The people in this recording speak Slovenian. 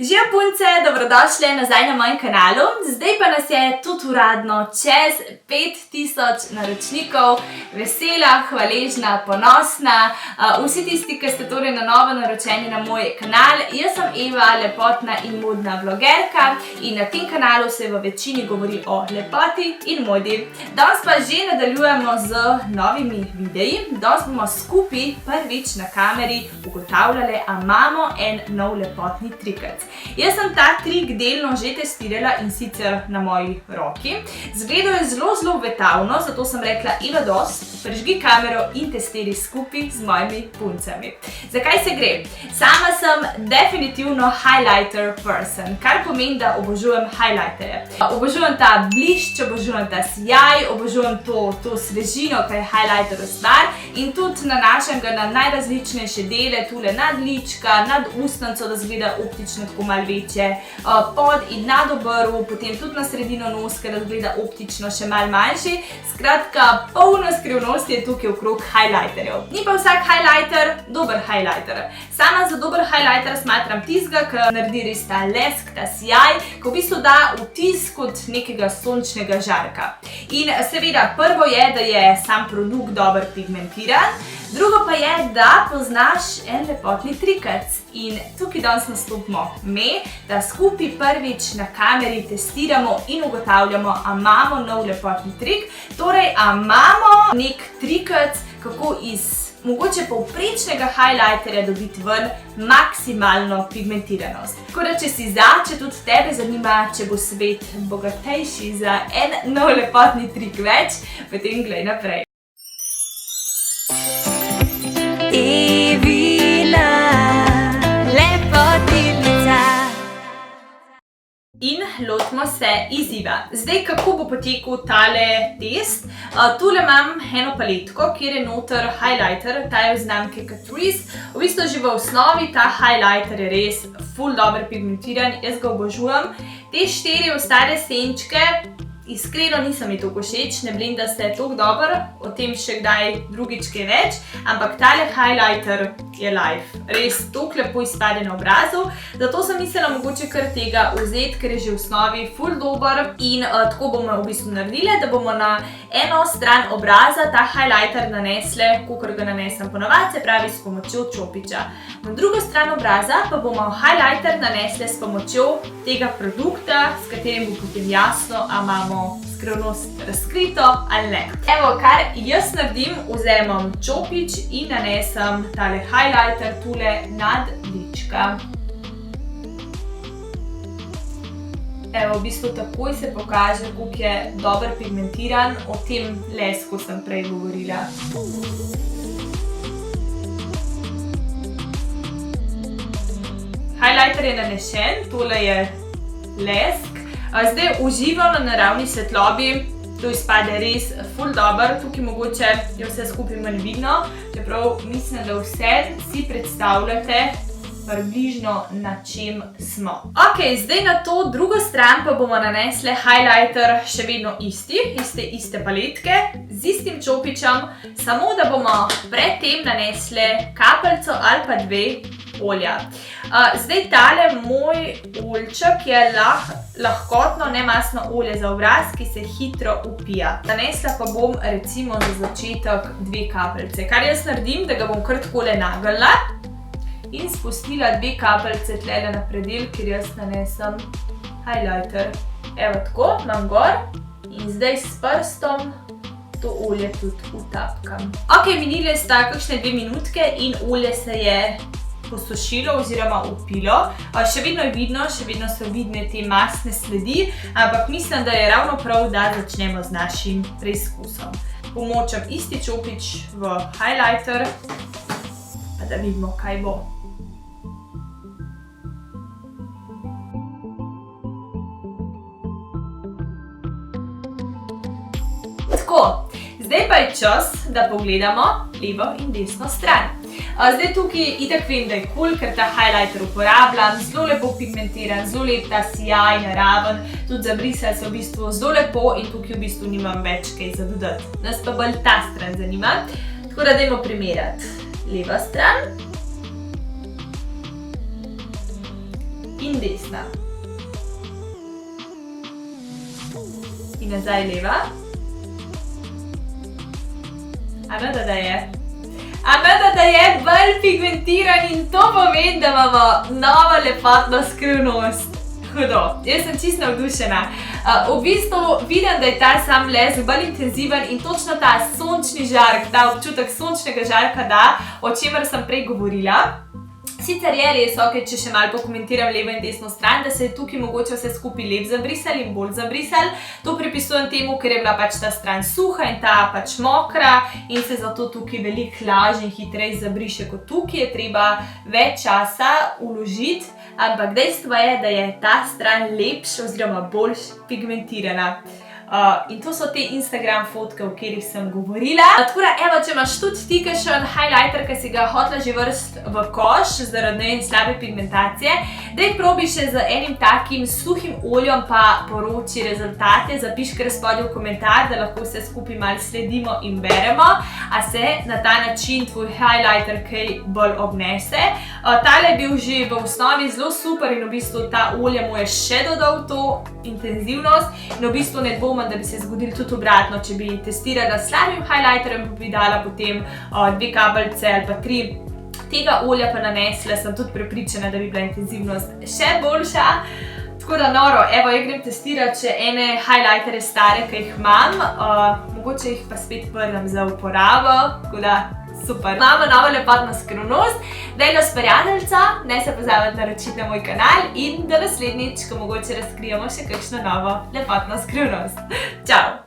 Živijo punce, dobrodošli nazaj na mojem kanalu. Zdaj pa nas je tudi uradno čez 5000 naročnikov. Vesela, hvaležna, ponosna. Vsi tisti, ki ste torej na novo naročeni na moj kanal. Jaz sem Eva, lepotna in modna vlogerka in na tem kanalu se v večini govori o lepoti in modi. Danes pa že nadaljujemo z novimi videi. Danes bomo skupaj prvič na kameri ugotavljali, a imamo en nov lepotni trikec. Jaz sem ta trik delno že testirala in sicer na moji roki. Zgledal je zelo obetavno, zato sem rekla, Eva, dost, prižgi kamero in testiraj skupaj z mojimi puncami. Zakaj se gre? Sama sem definitivno highlighter person, kar pomeni, da obožujem highlighterje. Obožujem ta blišč, obožujem ta sijaj, obožujem to svežino, kaj je highlighter stvar in tudi nanašam ga na najrazličnejše dele, tule nad lička, nad ustnico, da zgleda optično tako malo večje, pod in nad obrv, potem tudi na sredino noske, da zgleda optično še malo manjši. Skratka, polno skrivnosti je tukaj okrog highlighterjev. Ni pa vsak highlighter dober highlighter. Sama za dober highlighter smatram tistega, ki naredi res ta lesk, ta sijaj, ki v bistvu da vtis kot nekega sončnega žarka. In seveda, prvo je, da je sam produkt dobro pigmentiran, drugo pa je, da poznaš en lepotni trikec. In tukaj danes nastopimo me, da skupaj prvič na kameri testiramo in ugotavljamo, a imamo nov lepotni trik, torej a imamo nek trikec, kako iz mogoče povprečnega highlighterja dobiti ven maksimalno pigmentiranost. Tako da, če si za, če tudi tebe zanima, če bo svet bogatejši za en nov lepotni trik več, potem glej naprej. In lotimo se izziva. Zdaj, kako bo potekal tale test? Tule imam eno paletko, kjer je noter highlighter, ta je v znamki Catrice. V bistvu že v osnovi ta highlighter je res ful dobro pigmentiran, jaz ga obožujem. Te 4 ostale senčke, iskreno nisem mi toliko všeč, ne blenda se toliko dobro, o tem še kdaj drugič kaj več, ampak tale highlighter je life. Res toliko lepo izpade na obrazu, zato sem mislila mogoče kar tega vzeti, ker je že v osnovi ful dober in tako bomo v bistvu naredili, da bomo na eno stran obraza ta highlighter nanesle, kakor ga nanesem ponovadi, se pravi s pomočjo čopiča. Na drugo stran obraza pa bomo highlighter nanesle s pomočjo tega produkta, s katerim bo potem jasno, a imamo skrivnost razkrito ali ne. Evo, kar jaz naredim, vzamem čopič in nanesem tale highlighter tule nad lička. Evo, v bistvu takoj se pokaže, koliko je dobro pigmentiran, o tem lesku sem prej govorila. Highlighter je nanesen, tole je lesk. Zdaj uživam na naravni svetlobi, to izpade res ful dobro, tukaj mogoče je vse skupaj manj vidno, čeprav mislim, da vse si predstavljate približno na čem smo. Ok, zdaj na to drugo stran pa bomo nanesli highlighter še vedno iste paletke, z istim čopičem, samo da bomo predtem nanesli kapljico ali pa 2 olja. Zdaj tale moj oljček je lahkotno nemastno olje za obraz, ki se hitro upija. Nanesla pa bom recimo za začetek 2 kapljice. Kar jaz naredim, da ga bom kar takole nagrla in spustila 2 kapljice tlele na predel, kjer jaz nanesem highlighter. Evo tako, imam gor in zdaj s prstom to olje tudi utapkam. Ok, minile sta kakšne 2 minutke in olje se je posušilo oziroma upilo. Še vedno je vidno, še vedno so vidne te mastne sledi, ampak mislim, da je ravno prav, da začnemo z našim preizkusom. Pomočam isti čopič v highlighter, pa da vidimo, kaj bo. Tako, zdaj pa je čas, da pogledamo levo in desno stran. Zdaj tukaj itak vem, da je cool, ker ta highlighter uporabljam, zelo lepo pigmentiran, zelo lep ta sijaj, naraven, tudi zabrisali se v bistvu zelo lepo in tukaj v bistvu nimam več kaj za dodati. Nas pa bolj ta stran zanima, tako da dajmo primerjati leva stran in desna. In nazaj leva. Ano, da je. Ano, da je bolj pigmentiran in to pomeni, da imamo novo lepotno skrivnost. Hudo, jaz sem čisto navdušena. V bistvu vidim, da je ta sam les bolj intenziven in točno ta sončni žarek, ta občutek sončnega žarka da, o čemer sem prej govorila. Sicer je res, če še malo pokomentiram levo in desno stran, da se je tukaj mogoče vse skupaj lep zabrisal in bolj zabrisal. To pripisujem temu, ker je bila pač ta stran suha in ta pač mokra in se zato tukaj veliko lažje in hitreje zabriše kot tukaj. Je treba več časa vložiti, ampak dejstvo je, da je ta stran lepša oziroma bolj pigmentirana. In to so te Instagram fotke, o katerih sem govorila. Tako da, evo, če imaš tudi ti kakšen highlighter, ki si ga hotela že vrsti v koš zaradi slabe pigmentacije, daj probi še z enim takim suhim oljem pa poroči rezultate, zapiš kar spodaj v komentar, da lahko vse skupaj malo sledimo in beremo, a se na ta način tvoj highlighter kaj bolj obnese. Tale je bil že v osnovi zelo super in v bistvu ta olje mu je še dodal to intenzivnost in v bistvu ne dvomim, da bi se zgodilo tudi obratno, če bi testirala s slabim highlighterjem, bi dala potem 2 kabelce ali pa 3 tega olja pa nanesla, sem tudi prepričana, da bi bila intenzivnost še boljša. Tako da noro, evo, jaz grem testirati še ene highlightere stare, ki jih imam, mogoče jih pa spet vrnem za uporabo, tako da super. Imamo novo lepotno skrivnost, dajno s prijateljca, ne se pozabiti naročiti na moj kanal in do naslednjič, ko mogoče razkrijemo še kakšno novo lepotno skrivnost. Čau!